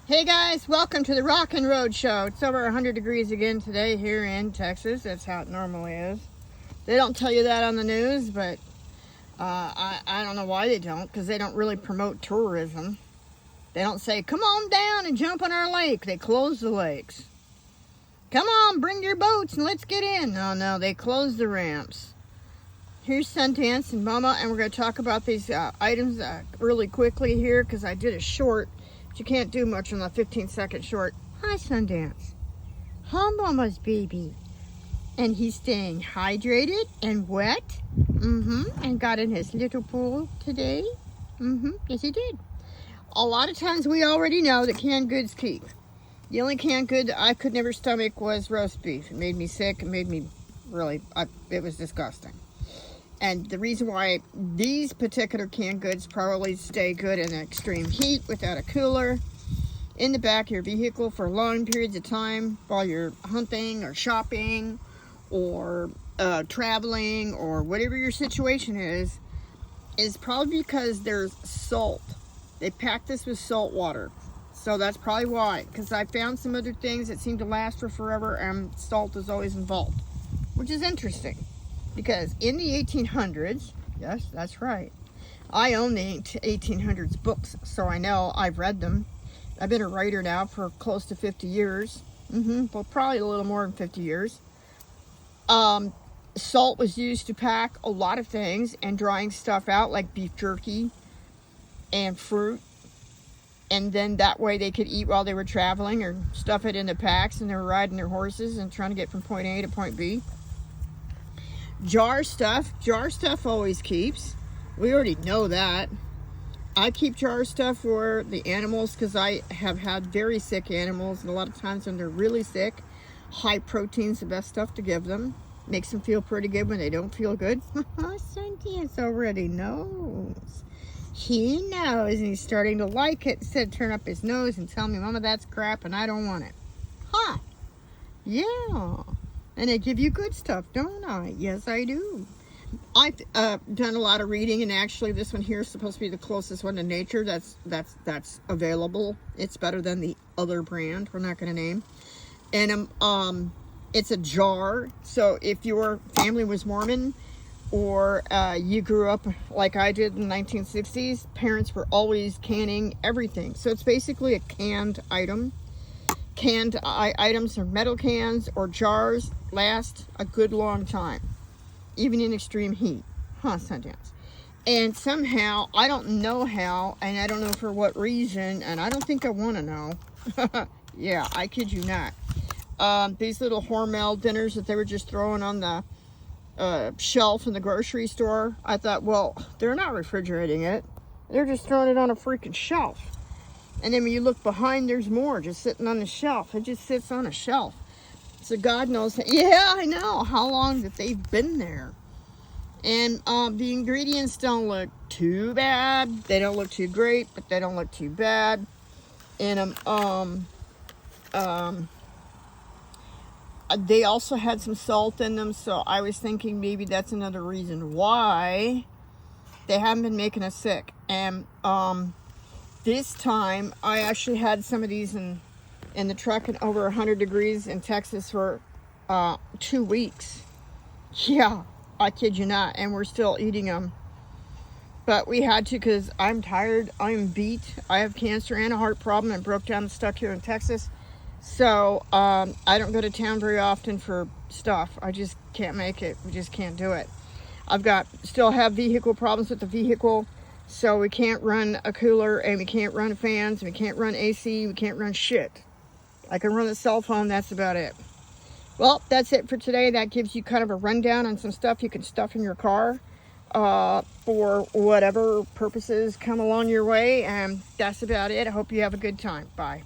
Hey guys, welcome to the Rock and Road Show. It's over 100 degrees again today here in Texas. That's how it normally is. They don't tell you that on the news, but I don't know why they don't, because they don't really promote tourism. They don't say, come on down and jump on our lake. They close the lakes. Come on, bring your boats and let's get in. No, they close the ramps. Here's Sundance and Mama, and we're going to talk about these items really quickly here, because I did a short. You can't do much on a 15-second short. Hi, Sundance. Hi, Mama's baby. And he's staying hydrated and wet. And got in his little pool today. Yes, he did. A lot of times we already know that canned goods keep. The only canned good that I could never stomach was roast beef. It made me sick. It made me really, it was disgusting. And the reason why these particular canned goods probably stay good in extreme heat without a cooler in the back of your vehicle for long periods of time while you're hunting or shopping or traveling or whatever your situation is probably because there's salt. They pack this with salt water. So that's probably why. Because I found some other things that seem to last for forever and salt is always involved, which is interesting. Because in the 1800s, yes, that's right, I own the 1800s books, so I know I've read them. I've been a writer now for close to 50 years. Well, probably a little more than 50 years. Salt was used to pack a lot of things and drying stuff out, like beef jerky and fruit. And then that way they could eat while they were traveling or stuff it in the packs and they were riding their horses and trying to get from point A to point B. Jar stuff always keeps. We already know that. I keep jar stuff for the animals because I have had very sick animals, and a lot of times when they're really sick, high protein's the best stuff to give them. Makes them feel pretty good when they don't feel good. Sundance already knows. He knows, and he's starting to like it. Instead of turn up his nose and tell me, Mama, that's crap and I don't want it. Huh? Yeah. And I give you good stuff, don't I? Yes, I do. I've done a lot of reading, and actually this one here is supposed to be the closest one to nature that's available. It's better than the other brand we're not going to name. And it's a jar. So if your family was Mormon or you grew up like I did in the 1960s, parents were always canning everything. So it's basically a canned item. Canned items or metal cans or jars last a good long time, even in extreme heat. Sundance. And somehow, I don't know how, and I don't know for what reason, and I don't think I want to know. Yeah, I kid you not. These little Hormel dinners that they were just throwing on the shelf in the grocery store, I thought, well, they're not refrigerating it. They're just throwing it on a freaking shelf. And then when you look behind, there's more just sitting on the shelf. It just sits on a shelf. So God knows. Yeah, I know how long that they've been there. And the ingredients don't look too bad. They don't look too great, but they don't look too bad. And they also had some salt in them. So I was thinking maybe that's another reason why they haven't been making us sick. And this time, I actually had some of these in the truck and over 100 degrees in Texas for 2 weeks. Yeah, I kid you not. And we're still eating them. But we had to because I'm tired. I'm beat. I have cancer and a heart problem and broke down and stuck here in Texas. So I don't go to town very often for stuff. I just can't make it. We just can't do it. Still have vehicle problems with the vehicle. So we can't run a cooler, and we can't run fans, and we can't run AC, we can't run shit. I can run a cell phone, that's about it. Well, that's it for today. That gives you kind of a rundown on some stuff you can stuff in your car for whatever purposes come along your way, and that's about it. I hope you have a good time. Bye.